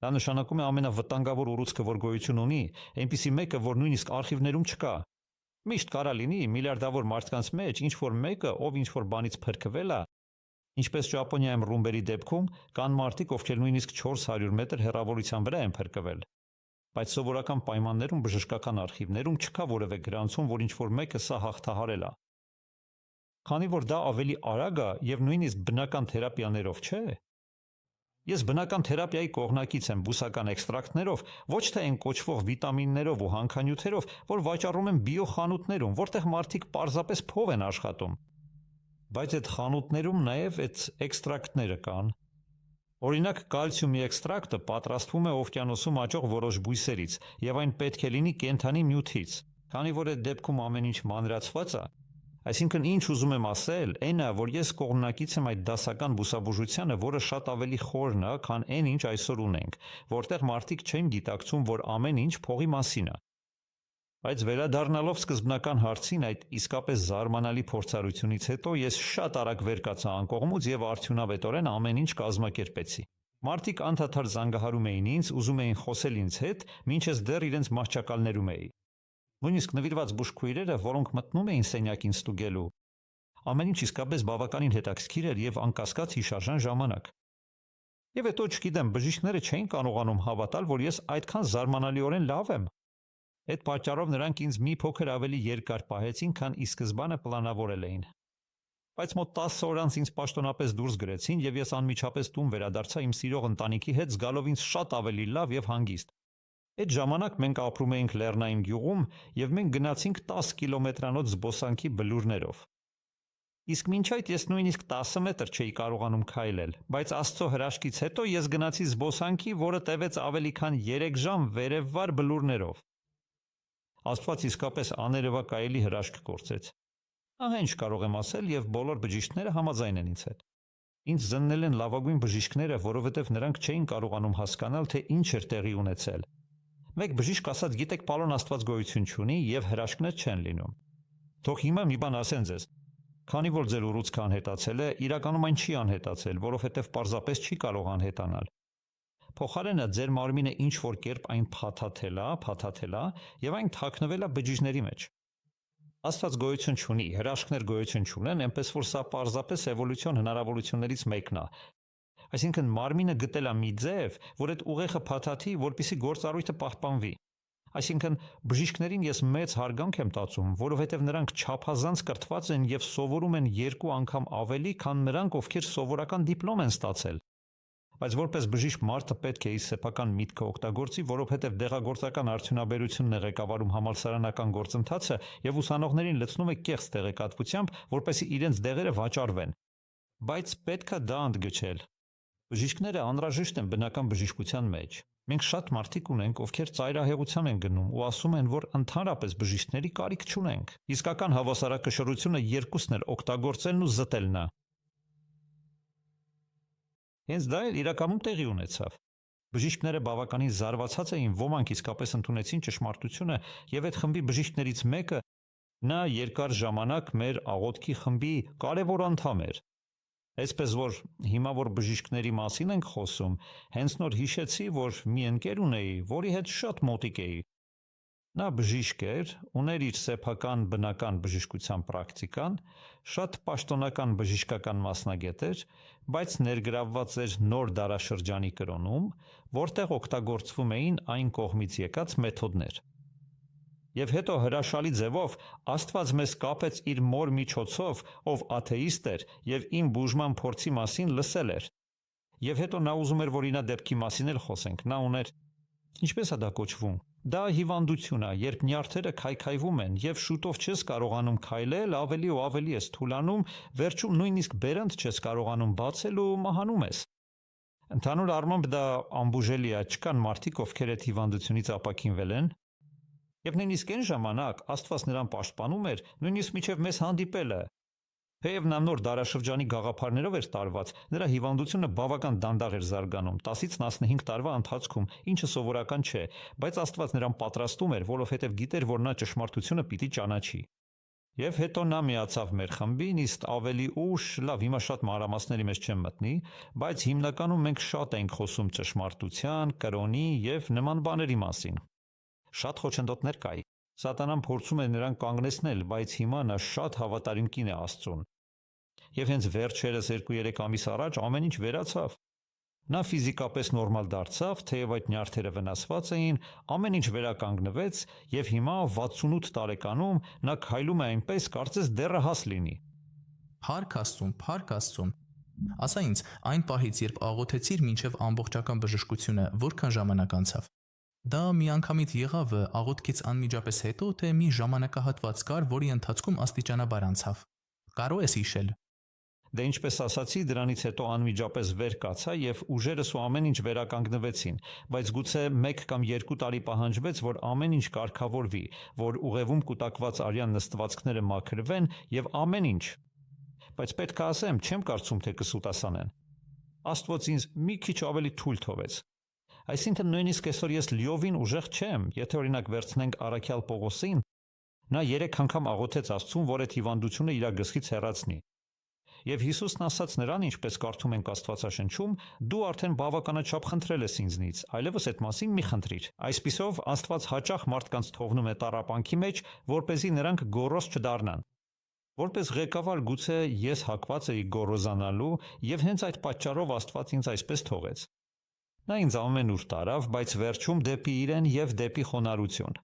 Դա նշանակում է ամենավտանգավոր ուռուցքը, որ գոյություն ունի, այնպիսի մեկը, որ նույնիսկ արխիվներում չկա։ Միշտ կարա լինի միլիարդավոր մարդկանց մեջ ինչ-որ մեկը, ով ինչ-որ բանից փրկվել է, ինչպես Ճապոնիայում ռումբերի դեպքում կան մարդիկ, ովքեր նույնիսկ 400 մետր հեռավորության վրա են փրկվել։ Բայց սովորական պայմաններում բժշկական արխիվներում չկա որևէ գրանցում, որ ինչ-որ մեկը սա հաղթահարել է։ Քանի որ դա ավելի արագ է եւ նույնիսկ բնական թերապիաներով չէ, ես բնական թերապիայի կողմնակից եմ բուսական էքստրակտներով, ոչ թե այն կոչվող վիտամիններով ու հանքանյութերով, որ վաճառում են բիոխանութներում, որտեղ մարդիկ պարզապես փով են աշխատում։ Բայց այդ խանութներում նաև այդ էքստրակտները կան։ Օրինակ կալցիումի էքստրակտը պատրաստվում է օվկիանոսում աճող որոշ բույսերից եւ այն պետք է լինի կենդանի նյութից, քանի որ այդ դեպքում ամեն ինչ մանրացված է։ Այսինքն ինչ ուզում եմ ասել, այն է, որ ես կողմնակից եմ այդ դասական բուսաբուժությանը, որը շատ ավելի խորն է, քան այն ինչ այսօր ունենք, որտեղ մարդիկ չեն գիտակցում, որ ամեն ինչ փողի մասին է։ Բայց վերադառնալով սկզբնական հարցին, այդ իսկապես զարմանալի փորձառությունից հետո ես շատ արագ վեր կացա անկողմուց եւ արդյունավետորեն ամեն ինչ կազմակերպեցի։ Մարդիկ անդադար զանգահարում էին ինձ, ուզում էին խոսել ինձ հետ, մինչ ես դեռ իրենց մահճակալներում էի։ Նույնիսկ նվիրված բուժքույրերը, որոնք մտնում էին սենյակին ստուգելու, ամեն ինչ իսկապես բավականին հետաքրքիր էր եւ անկասկած հիշարժան ժամանակ։ Եվ հետո չգիտեմ, բժիշկները չէին կարողանում հավատալ, որ ես այդքան զարմանալիորեն լավ եմ։ Այդ պատճառով նրանք ինձ մի փոքր ավելի երկար պահեցին, քան ի սկզբանե պլանավորել էին։ Բայց մոտ 10 օր անց ինձ պաշտոնապես դուրս գրեցին եւ ես անմիջապես տուն վերադարձա իմ սիրող ընտանիքի հետ, զգալով ինձ շատ ավելի լավ եւ հանգիստ։ Այդ ժամանակ մենք ապրում էինք Լեռնային գյուղում եւ մենք գնացինք 10 կիլոմետրանոց զբոսանքի բլուրներով։ Իսկ մինչ այդ ես նույնիսկ 10 մետր չէի կարողանում քայլել, բայց Աստծո հրաշքից հետո ես գնացի զբոսանքի, որը տևեց ավելի քան 3 ժամ վերևվար բլուրներով։ Աստված իսկապես աներևակայելի հրաշք գործեց։ Ահա ինչ կարող եմ ասել եւ բոլոր բժիշկները համաձայն են ինձ հետ։ Ինձ զննել են լավագույն բժիշկները, որովհետեւ նրանք չէին կարողանում հասկանալ, թե ինչ էր տեղի ունեցել։ Մեկ բժիշկ ասաց, գիտեք, պարոն Աստված գոյություն չունի եւ հրաշքներ չեն լինում։ Թող հիմա մի բան ասեն ձեզ։ Քանի որ ձեր ուռուցքը անհետացել է, իրականում այն չի անհետացել, որովհետեւ պարզապես չի կարող անհետանալ։ Փոխարենը ձեր մարմինը ինչ որ կերպ այն փաթաթել է եւ այն թաքնվել է բջիջների մեջ։ Աստված գոյություն չունի, հրաշքներ գոյություն չունեն, այնպես որ սա պարզապես էվոլյուցիոն հնարավորություններից մեկն է։ Այսինքն մարմինը գտել է մի ձև, որ այդ ուղեղը փաթաթի, որպեսզի գործառույթը պահպանվի։ Այսինքն բժիշկներին ես մեծ հարգանք եմ տածում, որովհետև նրանք չափազանց կրթված են եւ սովորում են 2 անգամ ավելի, քան նրանք, ովքեր սովորական դիպլոմ են ստացել։ Բայց որպես բժիշկ մարդը պետք է իր սեփական միտքը օգտագործի, որովհետև դեղագործական արդյունաբերությունն է ղեկավարում համալսարանական գործընթացը եւ ուսանողներին լցնում է կեղծ տեղեկատվությամբ, որպեսզի իրենց դեղերը վաճառվեն։ Բայց պետք է դա ընդգծել։ Բժիշկները անհրաժեշտ են բնական բժշկության մեջ։ Մենք շատ մարդիկ ունենք, ովքեր ծայրահեղության են գնում ու ասում են, որ ընդհանրապես բժիշկների կարիք չունենք։ Իսկական հավասարակշռությունը երկուսն էլ օգտագործելն ու զտելն է։ Հենց դա էլ իրականում տեղի ունեցավ։ Բժիշկները բավականին զարվածած էին, ոմանք իսկապես ընդունեցին ճշմարտությունը եւ այդ խմբի բժիշկներից մեկը նա երկար ժամանակ մեր աղոթքի խմբի կարևոր անդամ էր։ Այսպես որ հիմա որ բժիշկների մասին ենք խոսում, հենց նոր հիշեցի, որ մի ընկեր ունեի, որի հետ շատ մոտիկ էի։ Նա բժիշկ էր, ուներ իր սեփական բնական բժշկության պրակտիկան, շատ պաշտոնական բժշկական մասնագետ էր, բայց ներգրավված էր նոր դարաշրջանի կրոնում, որտեղ օգտագործվում էին այն կողմից եկած մեթոդներ։ Եվ հետո հրաշալի ձևով Աստված մեզ կապեց իր մոր միջոցով, ով աթեիստ էր եւ իմ բուժման փորձի մասին լսել էր։ Եվ հետո նա ուզում էր, որ ինա դեպքի մասին էլ խոսենք։ Նա ուներ, ինչպես է դա կոչվում։ Դա հիվանդություն է, երբ նյարդերը քայքայվում են եւ շուտով չես կարողանում քայլել, ավելի ու ավելի ես թուլանում, վերջում նույնիսկ բերանդ չես կարողանում բացել ու մահանում ես։ Ընդհանուր առմամբ դա անբուժելի է, չկան մարդիկ, ովքեր այդ հիվանդությունից ապաքինվել են։ Եվ նույնիսկ այն ժամանակ Աստված նրան պաշտպանում էր, նույնիսկ մինչև մեզ հանդիպելը։ Թեև նա նոր դարաշրջանի գաղափարներով էր տարված, նրա հիվանդությունը բավական դանդաղ էր զարգանում 10-ից 15 տարվա ընթացքում, ինչը սովորական չէ, բայց Աստված նրան պատրաստում էր, որովհետև գիտեր, որ նա ճշմարտությունը պիտի ճանաչի։ Եվ հետո նա միացավ մեր խմբին, իսկ ավելի ուշ, լավ, հիմա շատ մանրամասների մեջ չեմ մտնի, բայց հիմնականում մենք շատ ենք խոսում ճշմարտության, կրոնի եւ նման բաների մասին։ Շատ խոչընդոտներ կայի։ Սատանան փորձում է նրան կանգնեցնել, բայց հիմա նա շատ հավատարիմ կին է Աստծուն։ Եվ հենց վերջերս 2-3 ամիս առաջ ամեն ինչ վերացավ։ Նա ֆիզիկապես նորմալ դարձավ, թեև այդ նյարդերը վնասված էին, ամեն ինչ վերականգնվեց եւ հիմա 68 տարեկանում նա քայլում է այնպես, կարծես դեռահաս լինի։ Փառք Աստծուն։ Ասա ինձ, այն պահից, երբ աղոթեցիր մինչև ամբողջական բժշկությունը, որքան ժամանակ անցավ։ Դա միանգամից եղավ աղոթքից անմիջապես հետո, թե մի ժամանակահատված կար, որի ընթացքում աստիճանաբար անցավ։ Կարող ես հիշել։ Դե ինչպես ասացի, դրանից հետո անմիջապես վեր կացա եւ ուժերս ու ամեն ինչ վերականգնվեցին, բայց գուցե 1 կամ 2 տարի պահանջվեց, որ ամեն ինչ կարգավորվի, որ ուղևում կուտակված արյան նստվածքները մաքրվեն եւ ամեն ինչ։ Բայց պետք է ասեմ, չեմ կարծում, թե կսուտասանեն։ Աստված ինձ մի քիչ ավելի թույլ թողեց։ Այսինքն նույնիսկ այսօր ես լիովին ուժեղ չեմ, եթե օրինակ վերցնենք Առաքյալ Պողոսին, նա 3 անգամ աղոթեց Աստծուն, որ այդ հիվանդությունը իր գլխից հեռացնի։ Եվ Հիսուսն ասաց նրան, ինչպես կարդում ենք Աստվածաշնչում, դու արդեն բավականաչափ խնդրել ես ինձնից, այլևս այդ մասին մի խնդրիր։ Այսպիսով Աստված հաճախ մարդկանց թողնում է տառապանքի մեջ, որպեսզի նրանք գոռոզ չդառնան։ Որպես ղեկավար գուցե ես հակված էի գոռոզանալու, եւ հենց այդ պատճառով Աստված ինձ այսպես թողեց։ Նա ինձ ամենուր տարավ, բայց վերջում դեպի իրեն եւ դեպի խոնարհություն։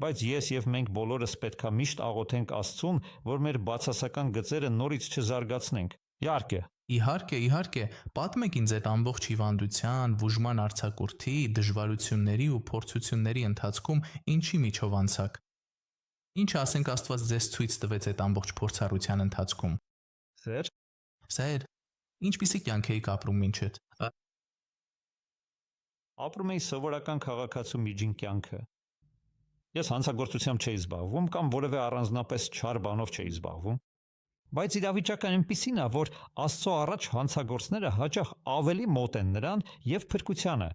Բայց ես եւ մենք բոլորս պետքա միշտ աղոթենք Աստծուն, որ մեր բացասական գծերը նորից չզարգացնենք։ Իհարկե, պատմեք ինձ այդ ամբողջ հիվանդության, բուժման արձակուրդի, դժվարությունների ու փորձությունների ընթացքում ինչի միջով անցաք։ Ինչ ասենք Աստված ձեզ ցույց տվեց այդ ամբողջ փորձառության ընթացքում։ Սեր, ինչպիսի կյանք էիք ապրում մինչ այդ։ Ապրում էի սովորական քաղաքացու միջին կյանքը։ Ես հանցագործությամբ չէի զբաղվում կամ որևէ առանձնապես չար բանով չէի զբաղվում, բայց իրավիճակը այնպիսին է, որ Աստծո առաջ հանցագործները հաճախ ավելի մոտ են նրան եւ փրկությանը,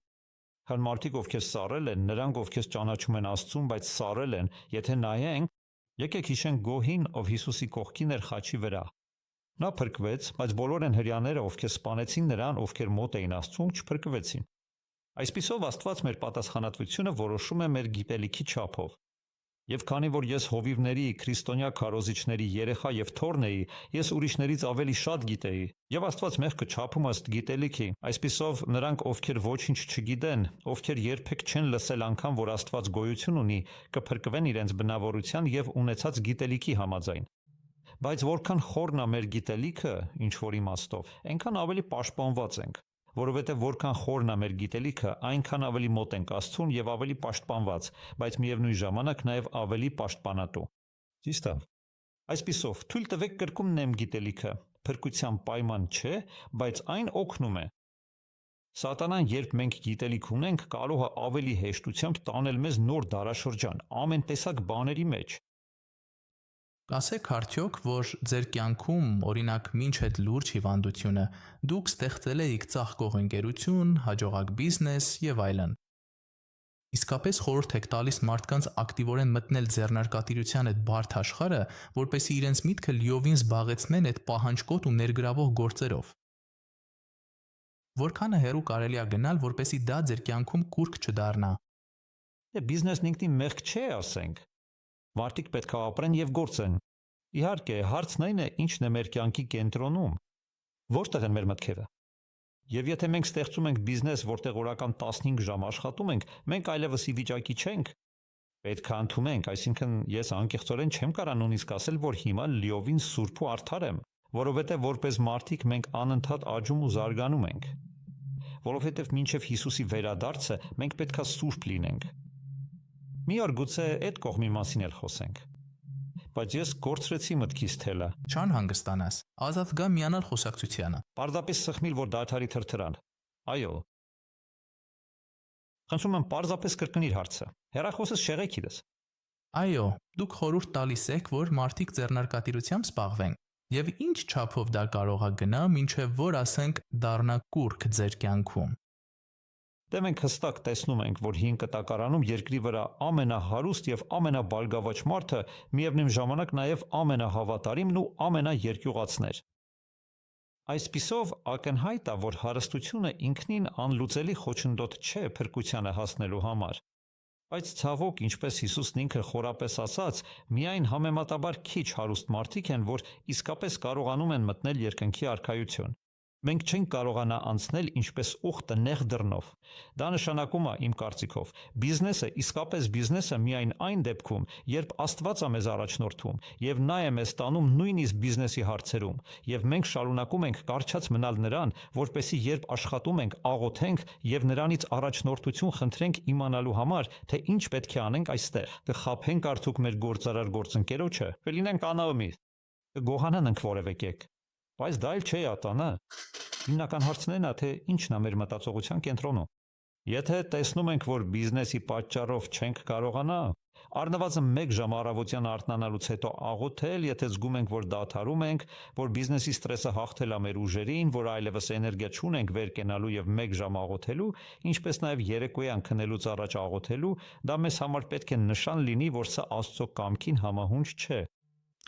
քան մարդիկ, ովքեր սառել են, նրանք, ովքեր ճանաչում են Աստծուն, բայց սառել են, եթե նայենք, եկեք հիշենք Գոհին, ով Հիսուսի կողքին էր խաչի վրա։ Նա փրկվեց, բայց բոլոր են հрьяաները, ովքեր սպանեցին նրան, ովքեր մոտ էին Աստծուն, չփրկվեցին։ Այսպիսով Աստված մեր պատասխանատվությունը որոշում է մեր գիտելիքի չափով։ Եվ քանի որ ես հովիվների, քրիստոնյա քարոզիչների երեխա եւ թոռն էի, ես ուրիշներից ավելի շատ գիտեի, եւ Աստված մեղքը չափում ըստ գիտելիքի։ Այսպիսով նրանք, ովքեր ոչինչ չգիտեն, ովքեր երբեք չեն լսել անգամ, որ Աստված գոյություն ունի, կփրկվեն իրենց բնավորության եւ ունեցած գիտելիքի համաձայն։ Բայց որքան խորն է մեր գիտելիքը, ինչ որ իմաստով, այնքան ավելի պաշտպանված ենք, որովհետև որքան խորն է մեր գիտելիքը, այնքան ավելի մոտ ենք Աստծուն եւ ավելի պաշտպանված, բայց միևնույն ժամանակ նաեւ ավելի պաշտպանատու։ Ճիշտ է։ Այսպիսով, թույլ տվեք կրկնեմ գիտելիքը, փրկության պայման չէ, բայց այն օգնում է։ Սատանան, երբ մենք գիտելիք ունենք, կարող է ավելի հեշտությամբ տանել մեզ նոր դարաշրջան, ամեն տեսակ բաների մեջ։ Ասեք արդյոք, որ ձեր կյանքում, օրինակ, մինչ այդ լուրջ հիվանդությունը, դուք ստեղծել եք ծաղկող ընկերություն, հաջողակ բիզնես եւ այլն։ Իսկապես խորհուրդ եք տալիս մարդկանց ակտիվորեն մտնել ձեռնարկատիրության այդ բարդ աշխարհը, որպեսզի իրենց միտքը լիովին զբաղեցնեն այդ պահանջկոտ ու ներգրավող գործերով։ Որքանը հեռու կարելի է գնալ, որպեսզի դա ձեր կյանքում կուրք չդառնա։ Բիզնեսն ինքնին մեղք չէ, ասենք։ Մարդիկ պետք է ապրեն եւ գործեն։ Իհարկե, հարցն այն է, ինչն է մեր կյանքի կենտրոնում։ Որտեղ են մեր մտքերը։ Եվ եթե մենք ստեղծում ենք բիզնես, որտեղ օրական 15 ժամ աշխատում ենք, մենք այլևս ի վիճակի չենք։ Պետք է ընդունենք, այսինքն ես անկեղծորեն չեմ կարող նույնիսկ ասել, որ հիմա լիովին սուրբ ու արդար եմ, որովհետև որպես մարդիկ մենք անընդհատ աճում ու զարգանում ենք։ Որովհետև մինչև Հիսուսի վերադարձը մենք պետքա սուրբ լինենք։ Մի օր գուցե այդ կողմի մասին էլ խոսենք։ Բայց ես կորցրեցի մտքիս թելը։ Չան հանգստանաս, ազատ գա միանալ խոսակցությանը։ Պարզապես սխմիլ, որ դադարի թրթրան։ Այո։ Խնդրում եմ պարզապես կրկնիր հարցը։ Հեռախոսս շեղեքիդս։ Այո, դուք խորհուրդ տալիս եք, որ մարդիկ ձեռնարկատիրությամբ զբաղվեն։ Եվ ինչ չափով դա կարող է գնա, մինչև որ ասենք դառնա կուրք ձեր կյանքում։ Դե մենք հստակ տեսնում ենք, որ հին կտակարանում երկրի վրա ամենահարուստ եւ ամենաբարգավաճ մարդը միևնույն ժամանակ նաեւ ամենահավատարիմն ու ամենաերկյուղածն էր։ Այսպիսով ակնհայտ է, որ հարստությունը ինքնին անլուծելի խոչընդոտ չէ փրկությանը հասնելու համար։ Բայց ցավոք, ինչպես Հիսուսն ինքը խորապես ասաց, միայն համեմատաբար քիչ հարուստ մարդիկ են, որ իսկապես կարողանում են մտնել երկնքի արքայություն։ Մենք չենք կարողանա անցնել ինչպես ուխտը նեղ դռնով։ Դա նշանակում է, իմ կարծիքով, բիզնեսը իսկապես բիզնեսը միայն այն դեպքում, երբ Աստված է մեզ առաջնորդում եւ նա է մեզ տանում նույնիսկ բիզնեսի հարցերում, եւ մենք շարունակում ենք կարճած մնալ նրան, որպեսզի երբ աշխատում ենք, աղոթենք եւ նրանից առաջնորդություն խնդրենք իմանալու համար, թե ինչ պետք է անենք այստեղ։ Կխաբենք արդյոք մեր գործարար գործընկերոջը, կլինենք անավմիր, կգոհանանք որևէ կերպ։ Բայց դա էլ չէ ատանը։ Հիմնական հարցն է, թե ինչն է մեր մտածողության կենտրոնում։ Եթե տեսնում ենք, որ բիզնեսի պատճառով չենք կարողանա, առնվազն 1 ժամ առավոտյան արթնանալուց հետո աղոթել, եթե զգում ենք, որ դադարում ենք, որ բիզնեսի ստրեսը հաղթել է մեր ուժերին, որ այլևս էներգիա չունենք վեր կենալու եւ 1 ժամ աղոթելու, ինչպես նաեւ երեկոյան քնելուց առաջ աղոթելու, դա մեզ համար պետք է նշան լինի, որ սա Աստծո կամքին համահունչ չէ։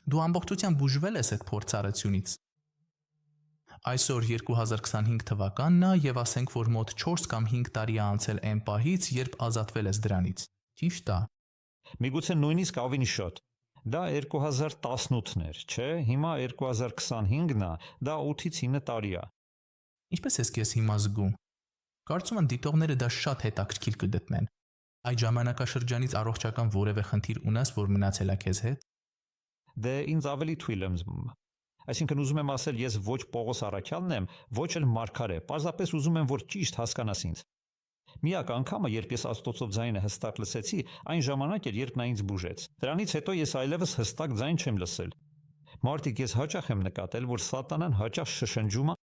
Դու ամբողջությամբ բուժվել ես այդ փորձառությունից։ Այսօր 2025 թվականն է եւ ասենք, որ մոտ 4 կամ 5 տարի է անցել այն պահից, երբ ազատվել ես դրանից։ Ճիշտ է։ Միգուցե նույնիսկ ավելի շատ։ Դա 2018-ն էր, չէ՞, հիմա 2025-ն է, դա 8-ից 9 տարի է։ Ինչպես ես քեզ հիմա զգում։ Կարծում եմ դիտողները դա շատ հետաքրքիր կգտնեն։ Այդ ժամանակաշրջանից առողջական որևէ խնդիր ունես, որ մնացել է քեզ հետ։ Դե ինձ ավելի թույլ եմ զգում։ Այսինքն ուզում եմ ասել, ես ոչ Պողոս Առաքյալն եմ, ոչ էլ Մարգարե, պարզապես ուզում եմ, որ ճիշտ հասկանաս ինձ։ Միակ անգամը, երբ ես Աստծո ձայնը հստակ լսեցի, այն ժամանակ էր, երբ նա ինձ բուժեց։ Դրանից հետո ես այլևս հստակ ձայն չեմ լսել։ Մարդիկ, ես հաճախ եմ նկատել, որ սատանան հաճախ շշնջում է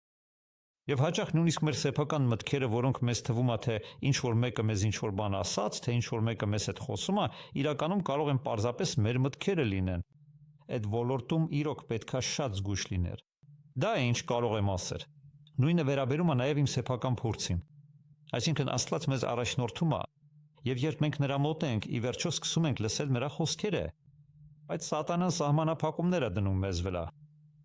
եւ հաճախ նույնիսկ մեր սեփական մտքերը, որոնք մեզ թվում է, թե ինչ որ մեկը մեզ ինչ որ բան ասաց, թե ինչ որ մեկը մեզ հետ խոսում է, իրականում կարող են պարզապես մեր մտքերը լինեն։ Այդ ոլորտում իրոք պետքա շատ զգույշ լիներ։ Դա է ինչ կարող եմ ասել։ Նույնը վերաբերում է նաև իմ սեփական փորձին։ Այսինքն Աստված մեզ առաջնորդում է, եւ երբ մենք նրա մոտ ենք, ի վերջո սկսում ենք լսել նրա խոսքերը, բայց սատանան սահմանափակումներ է դնում մեզ վրա։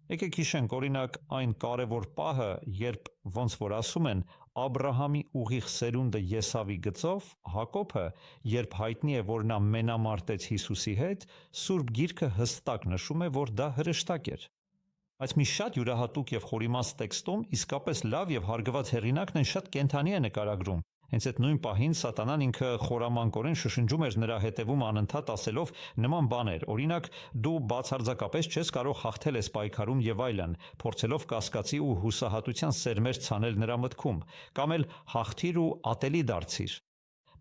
Եկեք հիշենք օրինակ այն կարևոր պահը, երբ ոնց որ ասում են Աբրահամի ուղիղ սերունդը Եսավի գծով, Հակոբը, երբ հայտնի է, որ նա մենամարտեց Հիսուսի հետ, Սուրբ Գիրքը հստակ նշում է, որ դա հրեշտակ էր։ Բայց մի շատ յուրահատուկ եւ խորիմաստ տեքստում իսկապես լավ եւ հարգված հեղինակն են շատ կենթանի է նկարագրում։ Հենց այդ նույն պահին սատանան ինքը խորամանկորեն շշնջում էր նրա հետևում անընդհատ ասելով նման բաներ, օրինակ դու բացարձակապես չես կարող հաղթել այս պայքարում եւ այլն, փորձելով կասկածի ու հուսահատության սերմեր ցանել նրա մտքում, կամ էլ հաղթիր ու ատելի դարձիր։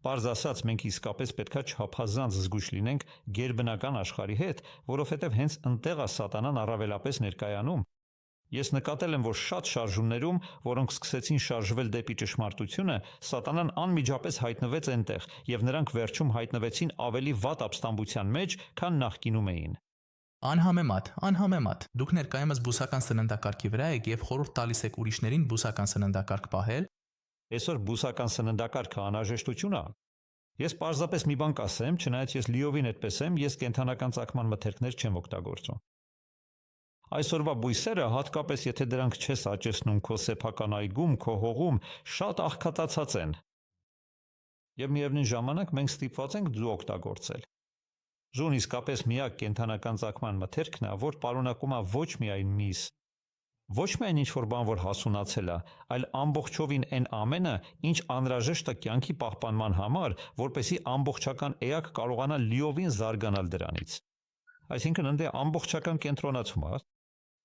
Պարզ ասած, մենք իսկապես պետքա չափազանց զգույշ լինենք գերբնական աշխարհի հետ, որովհետեւ հենց ընտեղ է սատանան առավելապես ներկայանում։ Ես նկատել եմ, որ շատ շարժումներում, որոնք սկսեցին շարժվել դեպի ճշմարտությունը, սատանան անմիջապես հայտնվեց այնտեղ, եւ նրանք վերջում հայտնվեցին ավելի վատ ապստամբության մեջ, քան նախկինում էին։ Անհամեմատ։ Դուք ներկայումս բուսական սննդակարգի վրա եք եւ խորհուրդ տալիս եք ուրիշներին բուսական սննդակարգ պահել։ Այսօր բուսական սննդակարգը անհրաժեշտություն է։ Ես պարզապես մի բան կասեմ, չնայած ես լիովին այդպես եմ, ես կենթանական ծագման մթերքներ չեմ օգտագործում։ Այսօրվա բույսերը, հատկապես եթե դրանք չես աճեցնում քո սեփական այգում, քո հողում, շատ աղքատացած են։ Եվ միևնույն ժամանակ մենք ստիպված ենք ձու օգտագործել։ Ձուն իսկապես միակ կենթանական ծագման մթերքն է, որ պարունակում է ոչ միայն միս, Ոչ միայն ինչ-որ բան, որ հասունացել է, այլ ամբողջովին այն ամենը, ինչ անհրաժեշտ է կյանքի պահպանման համար, որպեսզի ամբողջական էակ կարողանա լիովին զարգանալ դրանից։ Այսինքն ընդ է ամբողջական կենտրոնացում է։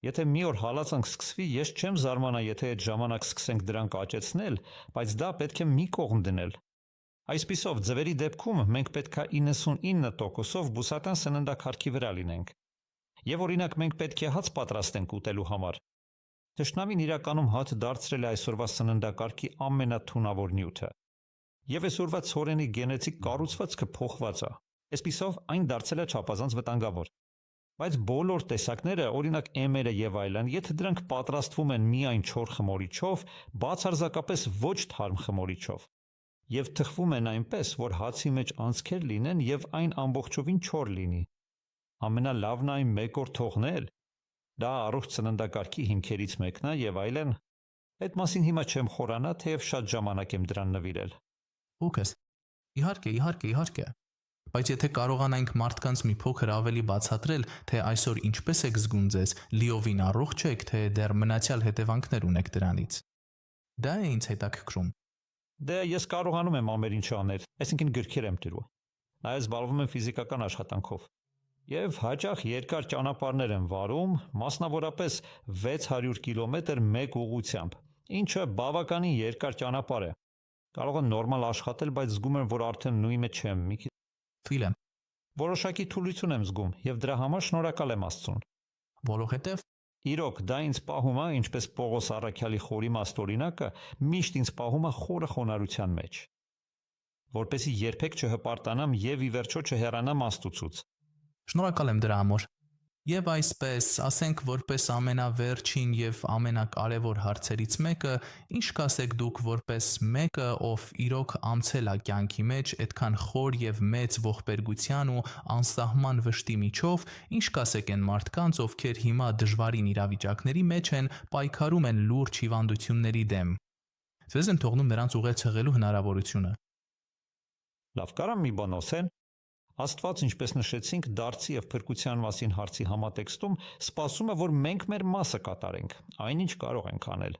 Եթե մի օր հալածանք սկսվի, ես չեմ զարմանա, եթե այդ ժամանակ սկսենք դրանք աճեցնել, բայց դա պետք է մի կողմ դնել։ Այսպիսով, ձվերի դեպքում մենք պետք է 99%-ով բուսական սննդակարգի վրա լինենք։ Եվ օրինակ մենք պետք է հաց պատրաստենք ուտելու համար։ Թշնամին իրականում հաց դարձրել է այսօրվա սննդակարգի ամենաթունավոր նյութը։ Եվ այսօրվա ցորենի գենետիկ կառուցվածքը փոխված է։ Այսպիսով այն դարձել է չափազանց վտանգավոր։ Բայց բոլոր տեսակները, օրինակ էմերը եւ այլն, եթե դրանք պատրաստվում են միայն չոր խմորիչով, բացարձակապես ոչ թարմ խմորիչով, եւ թխվում են այնպես, որ հացի մեջ անցքեր լինեն եւ այն ամբողջովին չոր լինի, ամենալավն է այն մեկ օր թողնել։ Դա առողջ սննդակարգի հիմքերից մեկն է եւ այլն։ Այդ մասին հիմա չեմ խորանա, թեև շատ ժամանակ եմ դրան նվիրել։ Ուքս։ Իհարկե։ Բայց եթե կարողանանք մարդկանց մի փոքր ավելի բացատրել, թե այսօր ինչպես եք զգում ձեզ, լիովին առողջ եք, թե դեռ մնացյալ հետևանքներ ունեք դրանից։ Դա է ինձ հետաքրքրում։ Դե ես կարողանում եմ ամեն ինչ անել, այսինքն գրքեր եմ գրում։ Նաև զբաղվում եմ ֆիզիկական աշխատանքով։ Եվ հաճախ երկար ճանապարհներ եմ վարում, մասնավորապես 600 կիլոմետր մեկ ուղղությամբ, ինչը բավականին երկար ճանապարհ է։ Կարող եմ նորմալ աշխատել, բայց զգում եմ, որ արդեն նույնը չեմ։ Ֆիլմ։ Որոշակի թուլություն եմ զգում եւ դրա համար շնորհակալ եմ Աստծուն։ Որովհետև Իրոք, դա ինձ պահում է, ինչպես Պողոս առաքյալի խորի մաստորինակը, միշտ ինձ պահում է խորը խոնարհության մեջ, որպեսզի երբեք չհպարտանամ եւ ի վերջո չհեռանամ Աստծուց։ Շնորհակալ եմ դրա համար։ Եվ այսպես, ասենք որպես ամենավերջին եւ ամենակարևոր հարցերից մեկը, ինչ կասեք դուք որպես մեկը, ով իրոք անցել է կյանքի մեջ այդքան խոր եւ մեծ ողբերգության ու անսահման վշտի միջով, ինչ կասեք այն մարդկանց, ովքեր հիմա դժվարին իրավիճակների մեջ են, պայքարում են լուրջ հիվանդությունների դեմ։ Ձեզ եմ թողնում նրանց ուղեցեղելու հնարավորությունը։ Լավ, կարամ մի բան ասեմ։ Աստված, ինչպես նշեցինք, դարձի եւ փրկության մասին հարցի համատեքստում սպասում է, որ մենք մեր մասը կատարենք, այնինչ կարող ենք անել։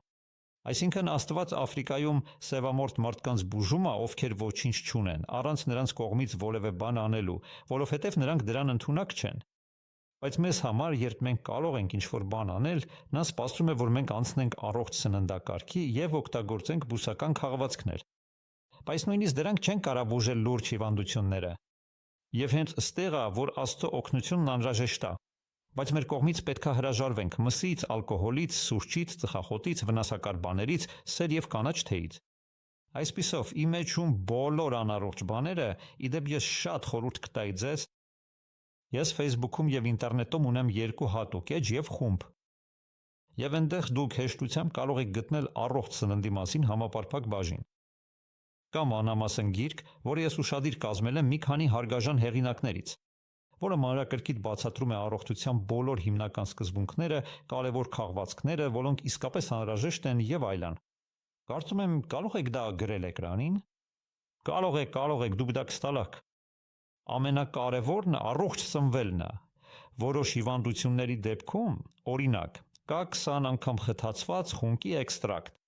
Այսինքն Աստված Աֆրիկայում սևամորթ մարդկանց բուժում է, ովքեր ոչինչ չունեն, առանց նրանց կողմից որևէ բան անելու, որովհետեւ նրանք դրան ընդունակ չեն։ Բայց մեզ համար, երբ մենք կարող ենք ինչ-որ բան անել, նա սպասում է, որ մենք անցնենք առողջ սննդակարգի եւ օգտագործենք բուսական քաղվածքներ։ Բայց նույնիսկ դրանք չեն կարող բուժել լուրջ հիվանդությունները։ Եվ հենց ստեղ է, որ Աստծո օգնությունն անհրաժեշտ է, բայց մեր կողմից պետք է հրաժարվենք մսից, ալկոհոլից, սուրճից, ծխախոտից, վնասակար բաներից, սեր եւ կանաչ թեյից։ Այսպիսով, ի մեջում բոլոր անառողջ բաները, իդեպ ես շատ խորհուրդ կտայի ձեզ։ Ես Facebook-ում եւ ինտերնետում ունեմ 2 հատուկ էջ եւ խումբ։ Եվ այնտեղ դուք հեշտությամբ կարող եք գտնել առողջ սննդի մասին համապարփակ բաժին։ Կամ անհամասն գիրք, որը ես ուշադիր կազմել եմ մի քանի հարգաժան հեղինակներից, որը մանրակրկիտ բացատրում է առողջության բոլոր հիմնական սկզբունքները, կարևոր քաղվածքները, որոնք իսկապես անհրաժեշտ են եւ այլն։ Կարծում եմ կարող եք դա գրել էկրանին։ Կարող եք, դուք դա կստալաք։ Ամենակարևորն առողջ սնվելն է։ Որոշ հիվանդությունների դեպքում, օրինակ, կա 20 անգամ խթացված խունկի էքստրակտ։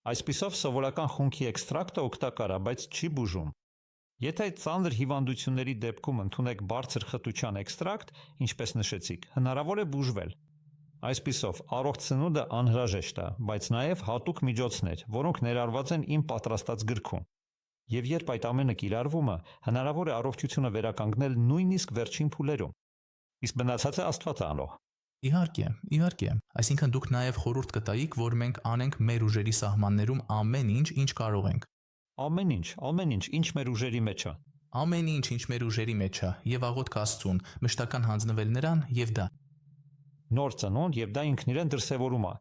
Այսպիսով սովորական խունկի էքստրակտը օգտակար է, բայց չի բուժում։ Եթե ծանր հիվանդությունների դեպքում ընդունեք բարձր խտության էքստրակտ, ինչպես նշեցիք, հնարավոր է բուժվել։ Այսպիսով, առողջ սնունդը անհրաժեշտ է, բայց նաև հատուկ միջոցներ, որոնք ներառված են իմ պատրաստած գրքում։ Եվ երբ այդ ամենը կիրառվում է, հնարավոր է առողջությունը վերականգնել նույնիսկ վերջին փուլերում։ Իսկ մնացածը Աստված է անում։ Իհարկե, այսինքն դուք նաև խորհուրդ կտայիք, որ մենք անենք մեր ուժերի սահմաններում ամեն ինչ, ինչ կարող ենք։ Ամեն ինչ, ինչ մեր ուժերի մեջ է։ Ամեն ինչ, ինչ մեր ուժերի մեջ է, եւ աղոթք Աստծուն, մշտական հանձնվել նրան եւ դա։ Նոր ծնունդ եւ դա ինքն իրեն դրսևորում է։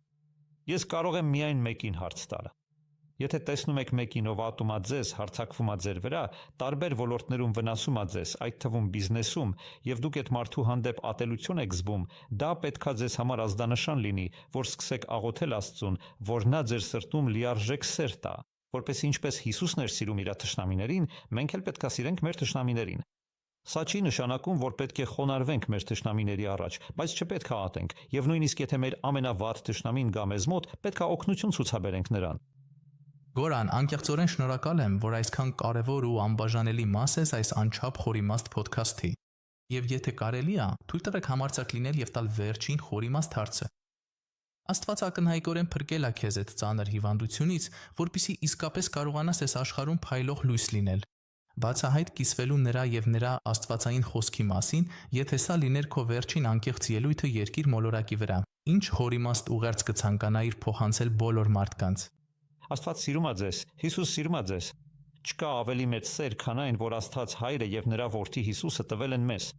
Ես կարող եմ միայն մեկին հարց տալ։ Եթե տեսնում եք մեկին, ով ատում է ձեզ, հարձակվում է ձեր վրա, տարբեր ոլորտներում վնասում է ձեզ, այդ թվում բիզնեսում, եւ դուք այդ մարդու հանդեպ ատելություն եք զգում, դա պետքա ձեզ համար ազդանշան լինի, որ սկսեք աղոթել Աստծուն, որ նա ձեր սրտում լիարժեք սեր տա, որպես ինչպես Հիսուսն էր սիրում իր թշնամիներին, մենք էլ պետքա սիրենք մեր թշնամիներին։ Սա չի նշանակում, որ պետք է խոնարհվենք մեր թշնամիների առաջ, բայց չպետք է ատենք, եւ նույնիսկ եթե մեր ամենավատ թշնամին գա մեզ մոտ, պետք է օգնություն ցուցաբերենք նրան։ Գորան, անկեղծորեն շնորհակալ եմ, որ այսքան կարևոր ու անբաժանելի մաս ես այս անչափ խորիմաստ ոդքասթի։ Եվ եթե կարելի է, թույլ տվեք համարձակ լինել եւ տալ վերջին խորիմաստ հարցը։ Աստված ակնհայտորեն փրկել է քեզ այդ ծանր հիվանդությունից, որpիսի իսկապես կարողանաս այս աշխարհում փայլող լույս լինել։ Բացահայտ կիսվելու նրա եւ նրա աստվածային խոսքի մասին, եթե սա լիներ քո վերջին անկեղծ ելույթը երկիր մոլորակի վրա, ինչ հորիմաստ ուղերձ կցանկանայիր փոխանցել բոլոր մարդկանց։ Աստված սիրում է ձեզ, Հիսուս սիրում է ձեզ։ Չկա ավելի մեծ սեր, քան այն, որ Աստված Հայրը եւ նրա Որդի Հիսուսը տվել են մեզ։